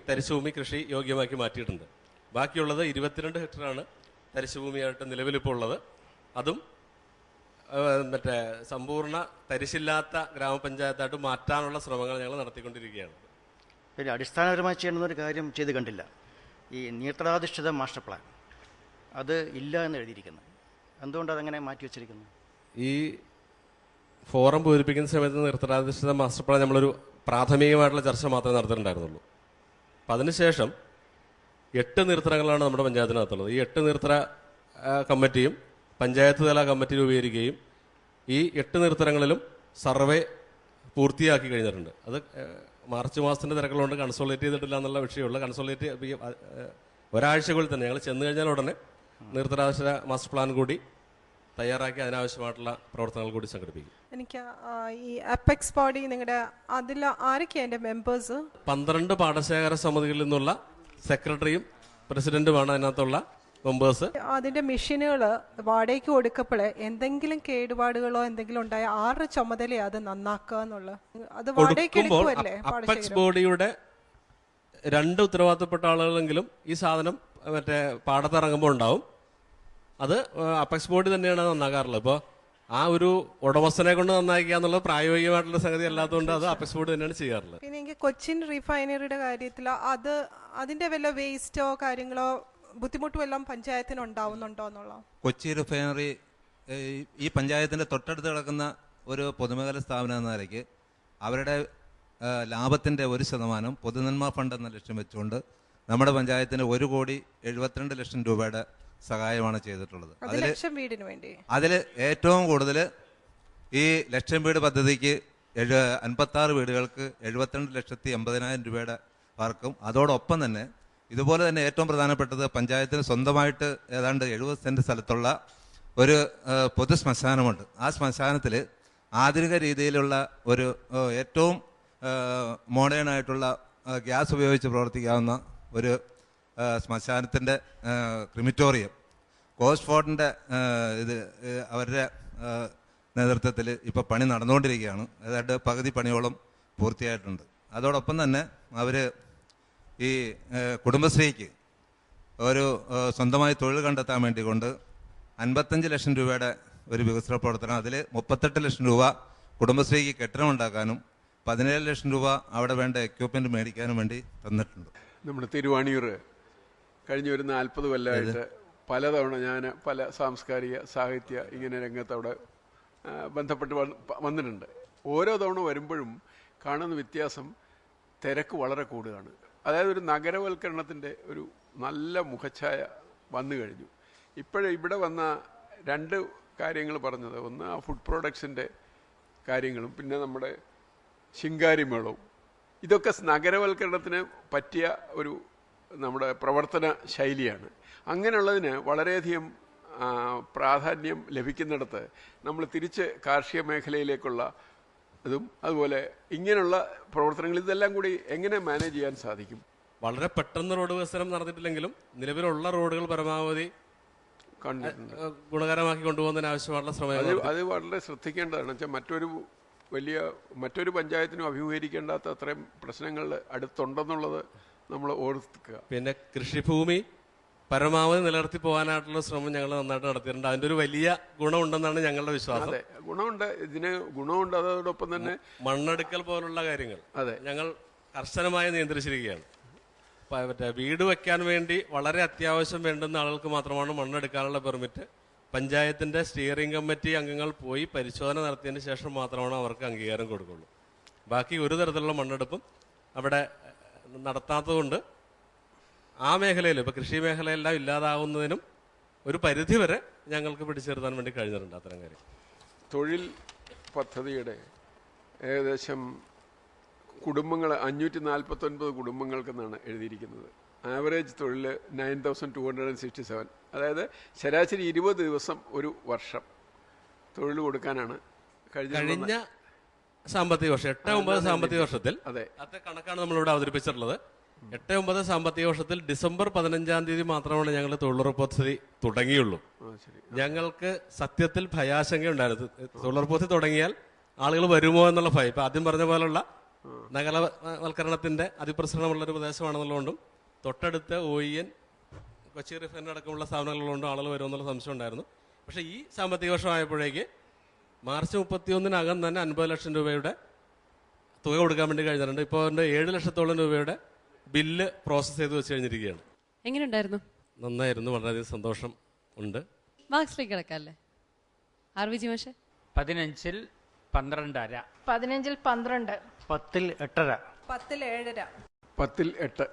തരിശുഭൂമി കൃഷി യോഗ്യമാക്കി മാറ്റിയിട്ടുണ്ട്. ബാക്കിയുള്ളത് 22 ഹെക്ടറാണ് തരിശുഭൂമിയായിട്ട് നിലവിലിപ്പോൾ ഉള്ളത്. അതും മറ്റേ സമ്പൂർണ്ണ തരിശില്ലാത്ത ഗ്രാമപഞ്ചായത്തായിട്ട് മാറ്റാനുള്ള ശ്രമങ്ങൾ ഞങ്ങൾ നടത്തിക്കൊണ്ടിരിക്കുകയാണ്. പിന്നെ അടിസ്ഥാനപരമായി ചെയ്യേണ്ടുന്നൊരു കാര്യം ചെയ്ത് കണ്ടില്ല. ഈ നീർത്തടാധിഷ്ഠിത മാസ്റ്റർ പ്ലാൻ അത് ഇല്ല എന്ന് എഴുതിയിരിക്കുന്നത് എന്തുകൊണ്ട് അതങ്ങനെ മാറ്റി വെച്ചിരിക്കുന്നു? ഈ ഫോറം പൂരിപ്പിക്കുന്ന സമയത്ത് നീർത്തടാധിഷ്ഠിത മാസ്റ്റർ പ്ലാൻ നമ്മളൊരു പ്രാഥമികമായിട്ടുള്ള ചർച്ച മാത്രമേ നടത്തിയിട്ടുണ്ടായിരുന്നുള്ളൂ. അപ്പം അതിനുശേഷം 8 നീർത്തടങ്ങളാണ് നമ്മുടെ പഞ്ചായത്തിനകത്തുള്ളത്. ഈ 8 നീർത്തട കമ്മിറ്റിയും പഞ്ചായത്ത് തല കമ്മിറ്റി രൂപീകരിക്കുകയും ഈ 8 നീർത്തടങ്ങളിലും സർവേ പൂർത്തിയാക്കി കഴിഞ്ഞിട്ടുണ്ട്. അത് മാർച്ച് മാസത്തിൻ്റെ തിരക്കുകളുണ്ട്, കൺസോളിഡേറ്റ് ചെയ്തിട്ടില്ല എന്നുള്ള വിഷയമുള്ള കൺസോളിഡേറ്റ് ഒരാഴ്ചകളിൽ തന്നെ ഞങ്ങൾ ചെന്ന് കഴിഞ്ഞാൽ ഉടനെ നീർത്തടാധിഷ്ഠിത മാസ്റ്റർ പ്ലാൻ കൂടി തയ്യാറാക്കി അതിനാവശ്യമായിട്ടുള്ള പ്രവർത്തനങ്ങൾ കൂടി സംഘടിപ്പിക്കും. എനിക്ക് ഈ അപെക്സ് ബോഡി നിങ്ങളുടെ അതിൽ ആരൊക്കെയാണ് എൻ്റെ മെമ്പേഴ്സ്? 12 പാടശേഖര സമിതികളിൽ നിന്നുള്ള സെക്രട്ടറിയും പ്രസിഡന്റുമാണ് അതിനകത്തുള്ള മെമ്പേഴ്സ്. അതിന്റെ മെഷീനുകൾ വാടകയ്ക്ക് കൊടുക്കപ്പോൾ എന്തെങ്കിലും കേടുപാടുകളോ എന്തെങ്കിലും ഉണ്ടായ ആരുടെ ചുമതലയാണ് അത് നന്നാക്കുക എന്നുള്ളത്? അത് വാടകയ്ക്ക് എടുക്കുമല്ലേ? അപെക്സ് ബോഡിയുടെ 2 ഉത്തരവാദിത്തപ്പെട്ട ആളുകളെങ്കിലും ഈ സാധനം മറ്റേ പാടത്തിറങ്ങുമ്പോൾ ഉണ്ടാവും. അത് അപെക്സ് ബോഡി തന്നെയാണ് നന്നാക്കാറുള്ളത്. ഇപ്പോൾ ആ ഒരു ഉടമസ്ഥനെ കൊണ്ട് നന്നാക്കുക എന്നുള്ളത് പ്രായോഗികമായിട്ടുള്ള സംഗതി അല്ലാത്തതുകൊണ്ട് അത് അപെക്സ് ബോർഡ് തന്നെയാണ് ചെയ്യാറുള്ളത്. പിന്നെ എനിക്ക് കൊച്ചിൻ റിഫൈനറിയുടെ കാര്യത്തിൽ അതിന്റെ വല്ല വേസ്റ്റോ കാര്യങ്ങളോ ബുദ്ധിമുട്ട് വല്ലതും പഞ്ചായത്തിന് ഉണ്ടാവുന്നുണ്ടോ എന്നുള്ള? കൊച്ചി റിഫൈനറി ഈ പഞ്ചായത്തിന്റെ തൊട്ടടുത്ത് കിടക്കുന്ന ഒരു പൊതുമേഖലാ സ്ഥാപനം എന്ന നിലയ്ക്ക് അവരുടെ ലാഭത്തിന്റെ 1% പൊതുനന്മ ഫണ്ട് എന്ന ലക്ഷ്യം വെച്ചുകൊണ്ട് നമ്മുടെ പഞ്ചായത്തിന് 1,72,00,000 രൂപയുടെ സഹായമാണ് ചെയ്തിട്ടുള്ളത്. അതിൽ ഏറ്റവും കൂടുതൽ ഈ ലക്ഷം വീട് പദ്ധതിക്ക് 56 വീടുകൾക്ക് 72,80,000 രൂപയുടെ വർക്കും അതോടൊപ്പം തന്നെ ഇതുപോലെ തന്നെ ഏറ്റവും പ്രധാനപ്പെട്ടത് പഞ്ചായത്തിന് സ്വന്തമായിട്ട് ഏതാണ്ട് 70 സെന്റ് സ്ഥലത്തുള്ള ഒരു പൊതു ശ്മശാനമുണ്ട്. ആ ശ്മശാനത്തിൽ ആധുനിക രീതിയിലുള്ള ഒരു ഏറ്റവും മോഡേൺ ആയിട്ടുള്ള ഗ്യാസ് ഉപയോഗിച്ച് പ്രവർത്തിക്കാവുന്ന ഒരു ശ്മശാനത്തിൻ്റെ ക്രിമിറ്റോറിയം കോസ്ഫോർഡിൻ്റെ അവരുടെ നേതൃത്വത്തിൽ ഇപ്പോൾ പണി നടന്നുകൊണ്ടിരിക്കുകയാണ്. ഏതാണ്ട് പകുതി പണിയോളം പൂർത്തിയായിട്ടുണ്ട്. അതോടൊപ്പം തന്നെ അവർ ഈ കുടുംബശ്രീക്ക് ഒരു സ്വന്തമായി തൊഴിൽ കണ്ടെത്താൻ വേണ്ടി കൊണ്ട് 55 ലക്ഷം രൂപയുടെ ഒരു വികസന പ്രവർത്തനം, അതിൽ 38 ലക്ഷം രൂപ കുടുംബശ്രീക്ക് കെട്ടിടമുണ്ടാക്കാനും 17 ലക്ഷം രൂപ അവിടെ വേണ്ട എക്യുപ്മെന്റ് മേടിക്കാനും വേണ്ടി തന്നിട്ടുണ്ട്. നമ്മുടെ തിരുവാണിയൂർ കഴിഞ്ഞ ഒരു 40 കൊല്ലമായിട്ട് പലതവണ ഞാൻ പല സാംസ്കാരിക സാഹിത്യ ഇങ്ങനെ രംഗത്ത് അവിടെ ബന്ധപ്പെട്ട് വന്നിട്ടുണ്ട്. ഓരോ തവണ വരുമ്പോഴും കാണുന്ന വ്യത്യാസം തിരക്ക് വളരെ കൂടുകയാണ്. അതായത് ഒരു നഗരവൽക്കരണത്തിൻ്റെ ഒരു നല്ല മുഖച്ഛായ വന്നു കഴിഞ്ഞു. ഇവിടെ വന്ന 2 കാര്യങ്ങൾ പറഞ്ഞത്, ഒന്ന് ആ ഫുഡ് പ്രോഡക്ട്സിൻ്റെ കാര്യങ്ങളും പിന്നെ നമ്മുടെ ശിങ്കാരിമേളവും. ഇതൊക്കെ നഗരവൽക്കരണത്തിന് പറ്റിയ ഒരു നമ്മുടെ പ്രവർത്തന ശൈലിയാണ്. അങ്ങനെയുള്ളതിന് വളരെയധികം പ്രാധാന്യം ലഭിക്കുന്നിടത്ത് നമ്മൾ തിരിച്ച് കാർഷിക മേഖലയിലേക്കുള്ള ഇതും അതുപോലെ ഇങ്ങനെയുള്ള പ്രവർത്തനങ്ങൾ ഇതെല്ലാം കൂടി എങ്ങനെ മാനേജ് ചെയ്യാൻ സാധിക്കും? വളരെ പെട്ടെന്ന് റോഡ് വികസനം നടന്നിട്ടില്ലെങ്കിലും നിലവിലുള്ള റോഡുകൾ പരമാവധി ഗുണകരമാക്കി കൊണ്ടുപോകുന്നതിന് ആവശ്യമായിട്ടുള്ള ശ്രമങ്ങൾ അത് വളരെ ശ്രദ്ധിക്കേണ്ടതാണ്. വെച്ചാൽ മറ്റൊരു പഞ്ചായത്തിനും അഭിമുഖീകരിക്കേണ്ടാത്ത അത്രയും പ്രശ്നങ്ങൾ അടുത്തുണ്ടെന്നുള്ളത് നമ്മൾ ഓർക്കുക. പിന്നെ കൃഷിഭൂമി പരമാവധി നിലനിർത്തി പോകാനായിട്ടുള്ള ശ്രമം ഞങ്ങൾ നന്നായിട്ട് നടത്തിയിട്ടുണ്ട്. അതിന്റെ ഒരു വലിയ ഗുണമുണ്ടെന്നാണ് ഞങ്ങളുടെ വിശ്വാസം. അതെ, ഗുണമുണ്ട്, ഇതിന് ഗുണമുണ്ട്. അതോടൊപ്പം തന്നെ മണ്ണെടുക്കൽ പോലുള്ള കാര്യങ്ങൾ ഞങ്ങൾ കർശനമായി നിയന്ത്രിച്ചിരിക്കുകയാണ്. മറ്റേ വീട് വെക്കാൻ വേണ്ടി വളരെ അത്യാവശ്യം വേണ്ടുന്ന ആളുകൾക്ക് മാത്രമാണ് മണ്ണെടുക്കാനുള്ള പെർമിറ്റ്. പഞ്ചായത്തിന്റെ സ്റ്റിയറിംഗ് കമ്മിറ്റി അംഗങ്ങൾ പോയി പരിശോധന നടത്തിയതിന് ശേഷം മാത്രമാണ് അവർക്ക് അംഗീകാരം കൊടുക്കുള്ളൂ. ബാക്കി ഒരു തരത്തിലുള്ള മണ്ണെടുപ്പും അവിടെ നടത്താത്തതുകൊണ്ട് ആ മേഖലയിൽ ഇപ്പോൾ കൃഷി മേഖലയെല്ലാം ഇല്ലാതാവുന്നതിനും ഒരു പരിധിവരെ ഞങ്ങൾക്ക് പിടിച്ചു നിർത്താൻ വേണ്ടി കഴിഞ്ഞിട്ടുണ്ട്. അത്തരം കാര്യം തൊഴിൽ പദ്ധതിയുടെ ഏകദേശം കുടുംബങ്ങൾ 549 കുടുംബങ്ങൾക്കെന്നാണ് എഴുതിയിരിക്കുന്നത്. ആവറേജ് തൊഴിൽ 9267. അതായത് ശരാശരി 20 ദിവസം ഒരു വർഷം തൊഴിൽ കൊടുക്കാനാണ് കഴിഞ്ഞ സാമ്പത്തിക വർഷം 8-9 സാമ്പത്തിക വർഷത്തിൽ അതെ കണക്കാണ് നമ്മളിവിടെ അവതരിപ്പിച്ചിട്ടുള്ളത്. 8-9 സാമ്പത്തിക വർഷത്തിൽ ഡിസംബർ 15-ാം തീയതി മാത്രമാണ് ഞങ്ങൾ തൊഴിലുറപ്പ് പദ്ധതി തുടങ്ങിയുള്ളൂ. ഞങ്ങൾക്ക് സത്യത്തിൽ ഭയാശങ്ക ഉണ്ടായിരുന്നു. തൊഴിലുറപ്പ് പദ്ധതി തുടങ്ങിയാൽ ആളുകൾ വരുമോ എന്നുള്ള ഭയം. ഇപ്പം ആദ്യം പറഞ്ഞ പോലുള്ള നഗരവൽക്കരണത്തിന്റെ അതിപ്രസരണമുള്ളൊരു പ്രദേശമാണെന്നുള്ളതുകൊണ്ടും തൊട്ടടുത്ത് OEN, കൊച്ചി റിഫൈനറി അടക്കമുള്ള സ്ഥാപനങ്ങളുള്ളതുകൊണ്ടും ആളുകൾ വരുമെന്നുള്ള സംശയം ഉണ്ടായിരുന്നു. പക്ഷേ ഈ സാമ്പത്തിക വർഷമായപ്പോഴേക്ക് മാർച്ച് 31-നകം തന്നെ 50 ലക്ഷം രൂപയുടെ തുക കൊടുക്കാൻ വേണ്ടി കഴിഞ്ഞിട്ടുണ്ട്. ഇപ്പോൾ 7 ലക്ഷത്തോളം രൂപയുടെ ബില്ല് പ്രോസസ്സ് ചെയ്ത് വെച്ച് കഴിഞ്ഞിരിക്കുകയാണ്. എങ്ങനെയുണ്ടായിരുന്നു? നന്നായിരുന്നു, വളരെയധികം സന്തോഷം ഉണ്ട്. മാർക്സിലേക്ക് കിടക്കാല്ലേ? RVG മാഷെ? 15-ൽ 12.5. 15-ൽ 12, 10-ൽ 8.5, 10-ൽ 7.5. 10-ൽ 8.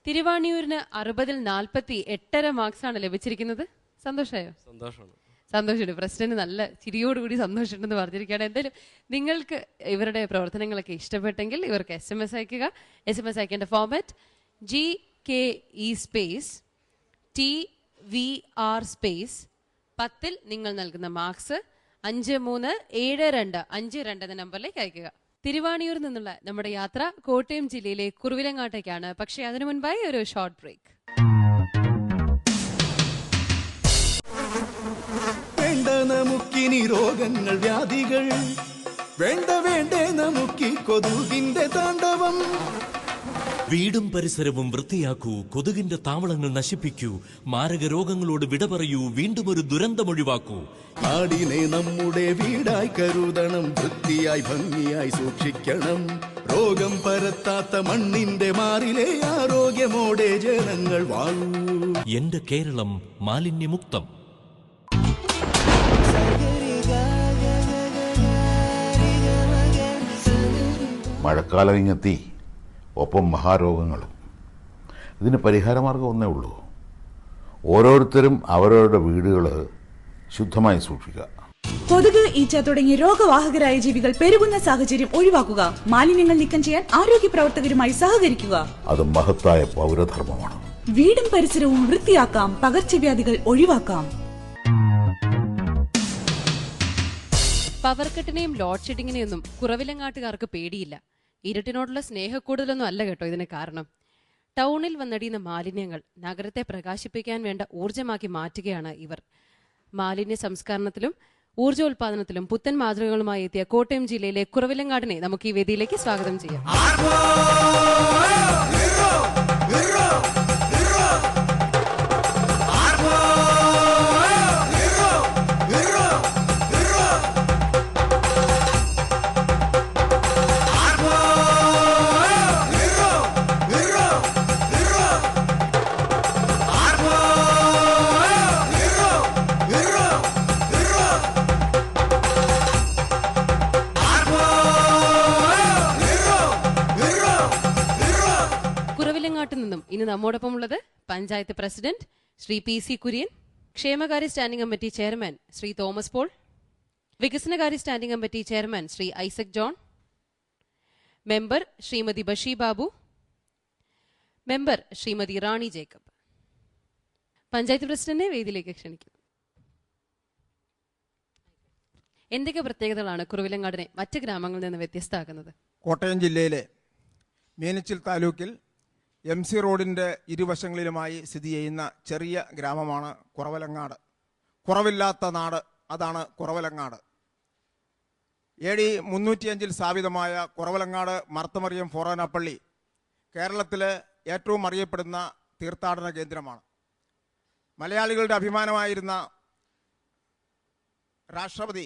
തിരുവാണിയൂരിന് 60-ൽ 48.5 മാർക്സാണ് ലഭിച്ചിരിക്കുന്നത്. സന്തോഷമായോ? സന്തോഷമാണ്. സന്തോഷമുണ്ട്. പ്രസിഡന്റ് നല്ല ചിരിയോടുകൂടി സന്തോഷമുണ്ടെന്ന് പറഞ്ഞിരിക്കുകയാണ്. എന്തായാലും നിങ്ങൾക്ക് ഇവരുടെ പ്രവർത്തനങ്ങളൊക്കെ ഇഷ്ടപ്പെട്ടെങ്കിൽ ഇവർക്ക് SMS അയക്കുക. SMS അയക്കേണ്ട format GKE space TVR space 10-ൽ നിങ്ങൾ നൽകുന്ന മാർക്സ് 537252 എന്ന നമ്പറിലേക്ക് അയക്കുക. തിരുവാണിയൂരിൽ നിന്നുള്ള നമ്മുടെ യാത്ര കോട്ടയം ജില്ലയിലെ കുറുവിലങ്ങാട്ടേക്കാണ്. പക്ഷേ അതിനു മുൻപായി ഒരു ഷോർട്ട് ബ്രേക്ക്. വേണ്ട നമുക്കിനി രോഗങ്ങൾ വ്യാധികൾ, വേണ്ട വേണ്ടേ നമുക്കി കൊതുകിന്റെ താണ്ഡവം. വീടും പരിസരവും വൃത്തിയാക്കൂ, കൊതുകിന്റെ താവളങ്ങൾ നശിപ്പിക്കൂ, മാരക രോഗങ്ങളോട് വിട പറയൂ, വീണ്ടും ഒരു ദുരന്തമൊഴിവാക്കൂ. നാടിനെ നമ്മുടെ വീടായി കരുതണം, വൃത്തിയായി ഭംഗിയായി സൂക്ഷിക്കണം. രോഗം പരത്താത്ത മണ്ണിന്റെ മാറിലെ ആരോഗ്യമോടെ ജനങ്ങൾ വാഴൂ. എന്റെ കേരളം മാലിന്യമുക്തം. മഴക്കാലം ഇങ്ങെത്തി, ഒപ്പം മഹാരോഗങ്ങളും. ഇതിന് പരിഹാരമാർഗം ഒന്നേ ഉള്ളൂ. ഓരോരുത്തരും അവരവരുടെ വീടുകൾ ശുദ്ധമായി സൂക്ഷിക്കുക. കൊതുക്, ഈച്ച തുടങ്ങിയ രോഗവാഹകരായ ജീവികൾ പെരുകുന്ന സാഹചര്യം ഒഴിവാക്കുക. മാലിന്യങ്ങൾ നീക്കം ചെയ്യാൻ ആരോഗ്യ പ്രവർത്തകരുമായി സഹകരിക്കുക. അത് മഹത്തായ പൗരധർമ്മമാണ്. വീടും പരിസരവും വൃത്തിയാക്കാം, പകർച്ചവ്യാധികൾ ഒഴിവാക്കാം. പവർ കട്ടിനെയും ലോഡ് ഷെഡിങ്ങിനെയൊന്നും കുറവിലങ്ങാട്ടുകാർക്ക് പേടിയില്ല. ഇരുട്ടിനോടുള്ള സ്നേഹക്കൂടുതലൊന്നും അല്ല കേട്ടോ ഇതിന് കാരണം. ടൗണിൽ വന്നടിയുന്ന മാലിന്യങ്ങൾ നഗരത്തെ പ്രകാശിപ്പിക്കാൻ വേണ്ട ഊർജ്ജമാക്കി മാറ്റുകയാണ് ഇവർ. മാലിന്യ സംസ്കരണത്തിലും ഊർജ്ജോൽപാദനത്തിലും പുത്തൻ മാതൃകകളുമായി എത്തിയ കോട്ടയം ജില്ലയിലെ കുറവിലങ്ങാടിനെ നമുക്ക് ഈ വേദിയിലേക്ക് സ്വാഗതം ചെയ്യാം. നിന്നും ഇന്ന് നമ്മോടൊപ്പമുള്ളത് പഞ്ചായത്ത് പ്രസിഡന്റ് ശ്രീ PC കുര്യൻ, ക്ഷേമകാര്യ standing committee chairman Shri Thomas Paul, വികസനകാര്യ standing committee chairman Shri Isaac John, member Shrimati Bashi Babu, member Shrimati Rani Jacob. Panchayat പ്രസിഡന്റിനെ വേദിയിലേക്ക് ക്ഷണിക്കുന്നു. എന്തൊക്കെ പ്രത്യേകതകളാണ് കുറവിലങ്ങാടിനെ മറ്റ് ഗ്രാമങ്ങളിൽ നിന്ന് വ്യത്യസ്തമാക്കുന്നത്? കോട്ടയം ജില്ലയിലെ മീനച്ചിൽ താലൂക്കിൽ MC റോഡിൻ്റെ ഇരുവശങ്ങളിലുമായി സ്ഥിതി ചെയ്യുന്ന ചെറിയ ഗ്രാമമാണ് കുറവലങ്ങാട്. കുറവില്ലാത്ത നാട്, അതാണ് കുറവലങ്ങാട്. AD 305 സ്ഥാപിതമായ കുറവലങ്ങാട് മർത്തമറിയം ഫൊറോന പള്ളി കേരളത്തിലെ ഏറ്റവും അറിയപ്പെടുന്ന തീർത്ഥാടന കേന്ദ്രമാണ്. മലയാളികളുടെ അഭിമാനമായിരുന്ന രാഷ്ട്രപതി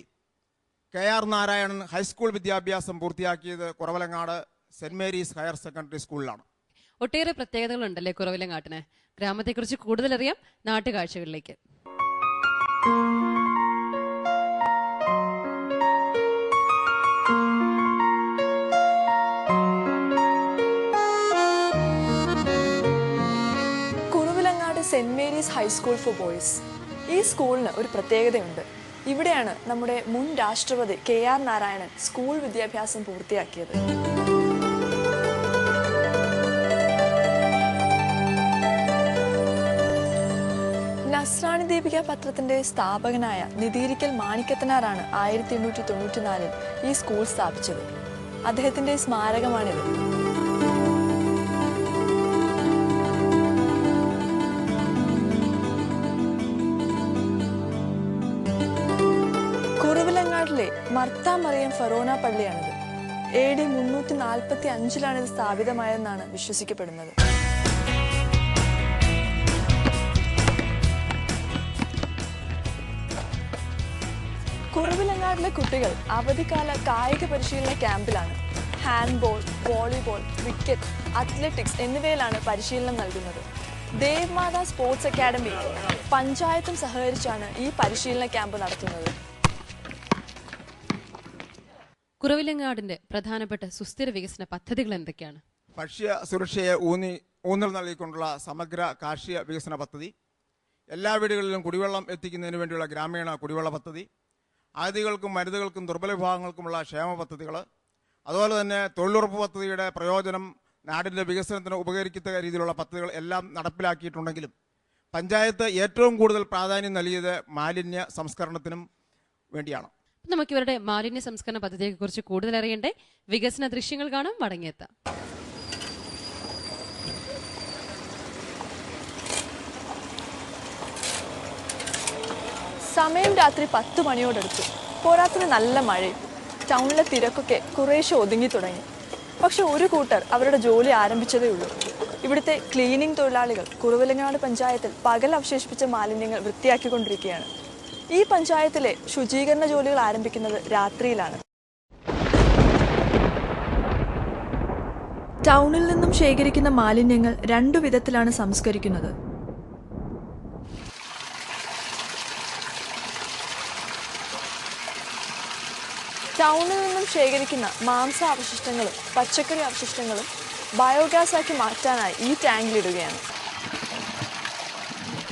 KR നാരായണൻ ഹൈസ്കൂൾ വിദ്യാഭ്യാസം പൂർത്തിയാക്കിയത് Kuravilangad Saint Mary's higher secondary സ്കൂളിലാണ്. ഒട്ടേറെ പ്രത്യേകതകളുണ്ടല്ലേ കുറവിലങ്ങാട്ടിന്. ഗ്രാമത്തെക്കുറിച്ച് കൂടുതലറിയാം നാട്ടുകാഴ്ചകളിലേക്ക്. Kuravilangad Saint Mary's high school for boys. ഈ സ്കൂളിന് ഒരു പ്രത്യേകതയുണ്ട്. ഇവിടെയാണ് നമ്മുടെ മുൻ രാഷ്ട്രപതി KR നാരായണൻ സ്കൂൾ വിദ്യാഭ്യാസം പൂർത്തിയാക്കിയത്. നസ്രാണി ദീപിക പത്രത്തിന്റെ സ്ഥാപകനായ നിതീരിക്കൽ മാണിക്കത്തനാറാണ് 1894 ഈ സ്കൂൾ സ്ഥാപിച്ചത്. അദ്ദേഹത്തിന്റെ സ്മാരകമാണിത്. കുറവിലങ്ങാടിലെ മർത്ത മറിയം ഫൊറോന പള്ളിയാണിത്. AD 345 ഇത് സ്ഥാപിതമായതെന്നാണ് വിശ്വസിക്കപ്പെടുന്നത്. കുറവിലങ്ങാടിലെ കുട്ടികൾ അവധിക്കാല കായിക പരിശീലന ക്യാമ്പിലാണ്. ഹാൻഡ്ബോൾ, വോളിബോൾ, ക്രിക്കറ്റ്, അത്ലറ്റിക്സ് എന്നിവയിലാണ് പരിശീലനം നൽകുന്നത്. ദേവ്മാത സ്പോർട്സ് അക്കാദമി പഞ്ചായത്തും സഹകരിച്ചാണ് ഈ പരിശീലന ക്യാമ്പ് നടത്തുന്നത്. കുറവിലങ്ങാടിന്റെ പ്രധാനപ്പെട്ട സുസ്ഥിര വികസന പദ്ധതികൾ എന്തൊക്കെയാണ്? ഭക്ഷ്യ സുരക്ഷയെ ഊന്നൽ നൽകിക്കൊണ്ടുള്ള സമഗ്ര കാർഷിക വികസന പദ്ധതി, എല്ലാ വീടുകളിലും കുടിവെള്ളം എത്തിക്കുന്നതിന് വേണ്ടിയുള്ള ഗ്രാമീണ കുടിവെള്ള പദ്ധതി, ആദികൾക്കും മരുതുകൾക്കും ദുർബല വിഭാഗങ്ങൾക്കുമുള്ള ക്ഷേമ പദ്ധതികൾ, അതുപോലെ തന്നെ തൊഴിലുറപ്പ് പദ്ധതിയുടെ പ്രയോജനം നാടിൻ്റെ വികസനത്തിന് ഉപകരിക്കത്തക്ക രീതിയിലുള്ള പദ്ധതികൾ എല്ലാം നടപ്പിലാക്കിയിട്ടുണ്ടെങ്കിലും പഞ്ചായത്ത് ഏറ്റവും കൂടുതൽ പ്രാധാന്യം നൽകിയത് മാലിന്യ സംസ്കരണത്തിനും വേണ്ടിയാണ്. നമുക്ക് ഇവരുടെ മാലിന്യ സംസ്കരണ പദ്ധതിയെ കുറിച്ച് കൂടുതൽ അറിയണ്ടേ? വികസന ദൃശ്യങ്ങൾ കാണാം, മടങ്ങിയെത്താം. സമയം രാത്രി 10 മണിയോടടുത്തു. പോരാത്തിന് നല്ല മഴയും. ടൗണിലെ തിരക്കൊക്കെ കുറേശ്ശെ ഒതുങ്ങി തുടങ്ങി. പക്ഷെ ഒരു കൂട്ടർ അവരുടെ ജോലി ആരംഭിച്ചതേ ഉള്ളൂ. ഇവിടുത്തെ ക്ലീനിംഗ് തൊഴിലാളികൾ കുറവിലങ്ങാട് പഞ്ചായത്തിൽ പകൽ അവശേഷിപ്പിച്ച മാലിന്യങ്ങൾ വൃത്തിയാക്കിക്കൊണ്ടിരിക്കുകയാണ്. ഈ പഞ്ചായത്തിലെ ശുചീകരണ ജോലികൾ ആരംഭിക്കുന്നത് രാത്രിയിലാണ്. ടൗണിൽ നിന്നും ശേഖരിക്കുന്ന മാലിന്യങ്ങൾ 2 വിധത്തിലാണ് സംസ്കരിക്കുന്നത്. ടൗണിൽ നിന്നും ശേഖരിക്കുന്ന മാംസാവശിഷ്ടങ്ങളും പച്ചക്കറി അവശിഷ്ടങ്ങളും ബയോഗ്യാസ് ആക്കി മാറ്റാനായി ഈ ടാങ്കിലിടുകയാണ്.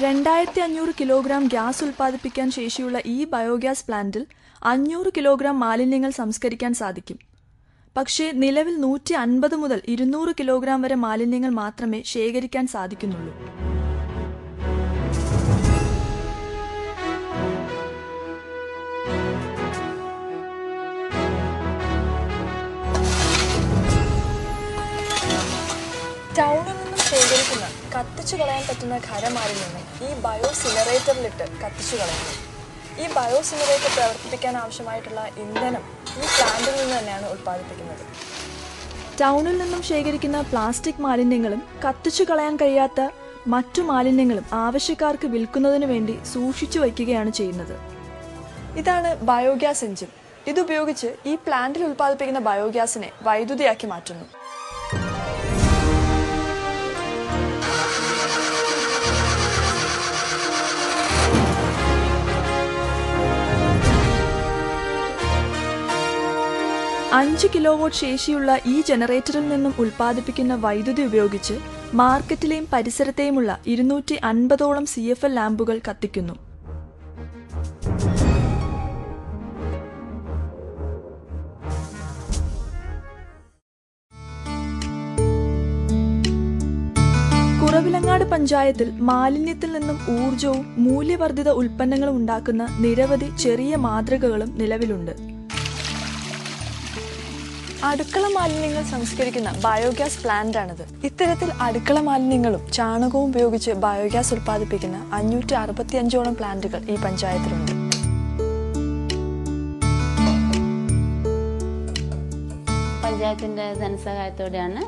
2500 കിലോഗ്രാം ഗ്യാസ് ഉൽപ്പാദിപ്പിക്കാൻ ശേഷിയുള്ള ഈ ബയോഗ്യാസ് പ്ലാന്റിൽ 500 കിലോഗ്രാം മാലിന്യങ്ങൾ സംസ്കരിക്കാൻ സാധിക്കും. പക്ഷേ നിലവിൽ 150 മുതൽ 200 കിലോഗ്രാം വരെ മാലിന്യങ്ങൾ മാത്രമേ ശേഖരിക്കാൻ സാധിക്കുന്നുള്ളൂ. ടൗണിൽ നിന്നും ശേഖരിക്കുന്ന കത്തിച്ചു കളയാൻ പറ്റുന്ന ഖരമാലിന്യങ്ങൾ ഈ ബയോസിനറേറ്ററിലിട്ട് കത്തിച്ചു കളയുന്നു. ഈ ബയോസിനറേറ്റർ പ്രവർത്തിപ്പിക്കാൻ ആവശ്യമായിട്ടുള്ള ഇന്ധനം ഈ പ്ലാന്റിൽ നിന്ന് തന്നെയാണ് ഉൽപ്പാദിപ്പിക്കുന്നത്. ടൗണിൽ നിന്നും ശേഖരിക്കുന്ന പ്ലാസ്റ്റിക് മാലിന്യങ്ങളും കത്തിച്ചു കളയാൻ കഴിയാത്ത മറ്റു മാലിന്യങ്ങളും ആവശ്യക്കാർക്ക് വിൽക്കുന്നതിന് വേണ്ടി സൂക്ഷിച്ചു വയ്ക്കുകയാണ് ചെയ്യുന്നത്. ഇതാണ് ബയോഗ്യാസ് എഞ്ചിൻ. ഇതുപയോഗിച്ച് ഈ പ്ലാന്റിൽ ഉൽപ്പാദിപ്പിക്കുന്ന ബയോഗ്യാസിനെ വൈദ്യുതിയാക്കി മാറ്റുന്നു. അഞ്ച് കിലോവാട്ട് ശേഷിയുള്ള ഈ ജനറേറ്ററിൽ നിന്നും ഉൽപ്പാദിപ്പിക്കുന്ന വൈദ്യുതി ഉപയോഗിച്ച് മാർക്കറ്റിലെയും പരിസരത്തെയുമുള്ള 250ഓളം CFL ലാമ്പുകൾ കത്തിക്കുന്നു. കുറവിലങ്ങാട് പഞ്ചായത്തിൽ മാലിന്യത്തിൽ നിന്നും ഊർജവും മൂല്യവർദ്ധിത ഉൽപ്പന്നങ്ങളും ഉണ്ടാക്കുന്ന നിരവധി ചെറിയ മാതൃകകളും നിലവിലുണ്ട്. അടുക്കള മാലിന്യങ്ങൾ സംസ്കരിക്കുന്ന ബയോഗ്യാസ് പ്ലാന്റാണിത്. ഇത്തരത്തിൽ അടുക്കള മാലിന്യങ്ങളും ചാണകവും ഉപയോഗിച്ച് ബയോഗ്യാസ് ഉൽപ്പാദിപ്പിക്കുന്ന 565ഓളം പ്ലാന്റുകൾ ഈ പഞ്ചായത്തിലുണ്ട്. പഞ്ചായത്തിൻ്റെ ധനസഹായത്തോടെയാണ്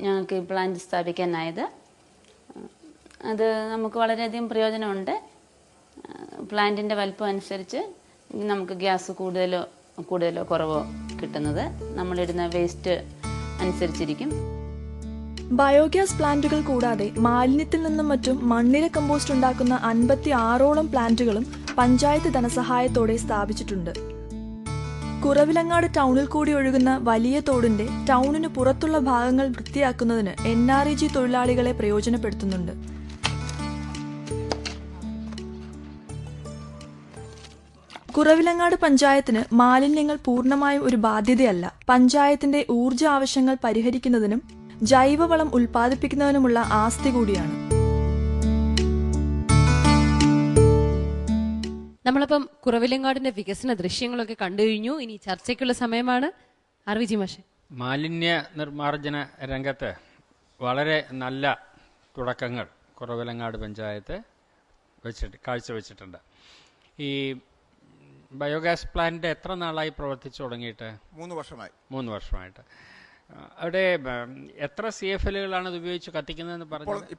ഞങ്ങൾക്ക് ഈ പ്ലാന്റ് സ്ഥാപിക്കാനായത്. അത് നമുക്ക് വളരെയധികം പ്രയോജനമുണ്ട്. പ്ലാന്റിൻ്റെ വലിപ്പം അനുസരിച്ച് നമുക്ക് ഗ്യാസ് കൂടുതലോ കുറവോ കിട്ടുന്നത് നമ്മളിടുന്ന വേസ്റ്റ് അനുസരിച്ചിരിക്കും. ബയോഗ്യാസ് പ്ലാന്റുകൾ കൂടാതെ മാലിന്യത്തിൽ നിന്നും മറ്റും മണ്ണിര കമ്പോസ്റ്റ് ഉണ്ടാക്കുന്ന 56ഓളം പ്ലാന്റുകളും പഞ്ചായത്ത് ധനസഹായത്തോടെ സ്ഥാപിച്ചിട്ടുണ്ട്. കുറവിലങ്ങാട് ടൗണിൽ കൂടി ഒഴുകുന്ന വലിയ തോടിന്റെ ടൗണിന് പുറത്തുള്ള ഭാഗങ്ങൾ വൃത്തിയാക്കുന്നതിന് NREG തൊഴിലാളികളെ പ്രയോജനപ്പെടുത്തുന്നുണ്ട്. കുറവിലങ്ങാട് പഞ്ചായത്തിന് മാലിന്യങ്ങൾ പൂർണ്ണമായും ഒരു ബാധ്യതയല്ല. പഞ്ചായത്തിന്റെ ഊർജ്ജ ആവശ്യങ്ങൾ പരിഹരിക്കുന്നതിനും ജൈവവളം ഉൽപ്പാദിപ്പിക്കുന്നതിനുമുള്ള ആസ്തി കൂടിയാണ്. നമ്മളപ്പം കുറവിലങ്ങാടിന്റെ വികസന ദൃശ്യങ്ങളൊക്കെ കണ്ടു കഴിഞ്ഞു. ഇനി ചർച്ചയ്ക്കുള്ള സമയമാണ്. RVG മാഷെ, മാലിന്യ നിർമ്മാർജ്ജന രംഗത്ത് വളരെ നല്ല തുടക്കങ്ങൾ കുറവിലങ്ങാട് പഞ്ചായത്ത് കാഴ്ചവെച്ചിട്ടുണ്ട്. ഈ ബയോഗ്യാസ് പ്ലാന്റ് എത്ര നാളായി പ്രവർത്തിച്ചു തുടങ്ങിയിട്ട്? 3 വർഷമായി. 3 വർഷമായിട്ട്. അവിടെ എത്ര CFLകളാണ് ഇത് ഉപയോഗിച്ച് കത്തിക്കുന്നതെന്ന് പറഞ്ഞു?